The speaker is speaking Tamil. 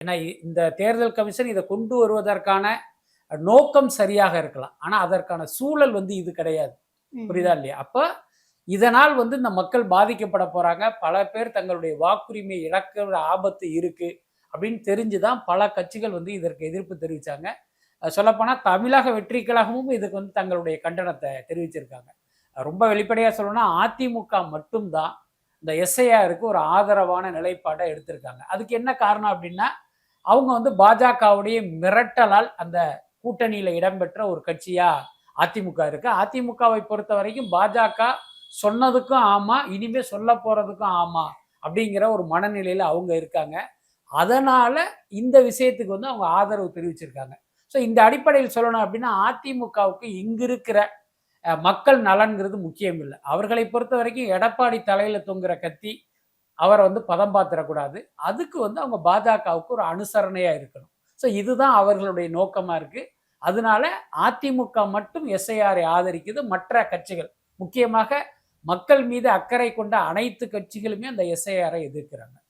ஏன்னா இந்த தேர்தல் கமிஷன் இதை கொண்டு வருவதற்கான நோக்கம் சரியாக இருக்கலாம். ஆனா அதற்கான சூழல் இது கிடையாது. புரியுதா ம். இல்லையா? அப்ப இதனால் இந்த மக்கள் பாதிக்கப்பட போறாங்க. பல பேர் தங்களுடைய வாக்குரிமை இழக்கிற ஆபத்து இருக்கு. அப்படின்னு தெரிஞ்சு தான் பல கட்சிகள் இதற்கு எதிர்ப்பு தெரிவிச்சாங்க. சொல்லப்போனா தமிழக வெற்றி கழகமும் இதுக்கு தங்களுடைய கண்டனத்த தெரிவிச்சிருக்காங்க. ரொம்ப வெளிப்படையா சொல்லணும்னா அதிமுக மட்டும் தான் இந்த எஸ்ஐஆருக்கு ஒரு ஆதரவான நிலைப்பாட எடுத்திருக்காங்க. அதுக்கு என்ன காரணம் அப்படின்னா, அவங்க பாஜகவுடைய மிரட்டலால் அந்த கூட்டணியில இடம்பெற்ற ஒரு கட்சியா அதிமுக இருக்கு. அதிமுகவை பொறுத்தவரைக்கும் பாஜக சொன்னதுக்கும் ஆமா, இனிமே சொல்லப் போறதுக்கும் ஆமா அப்படிங்கிற ஒரு மனநிலையில அவங்க இருக்காங்க. அதனால இந்த விஷயத்துக்கு அவங்க ஆதரவு தெரிவிச்சிருக்காங்க. ஸோ இந்த அடிப்படையில் சொல்லணும் அப்படின்னா, அதிமுகவுக்கு இங்க இருக்கிற மக்கள் நலன்ங்கிறது முக்கியம் இல்ல. அவர்களை பொறுத்தவரைக்கும் எடப்பாடி தலையில தொங்குற கத்தி, அவர பதம் பார்த்துறக்கூடாது. அதுக்கு அவங்க பாஜகவுக்கு ஒரு அனுசரணையா இருக்கணும். ஸோ இதுதான் அவர்களுடைய நோக்கமா இருக்கு. அதனால அதிமுக மட்டும் எஸ்ஐஆரை ஆதரிக்குது. மற்ற கட்சிகள், முக்கியமாக மக்கள் மீது அக்கறை கொண்ட அனைத்து கட்சிகளுமே அந்த எஸ்ஐஆரை எதிர்க்கிறாங்க.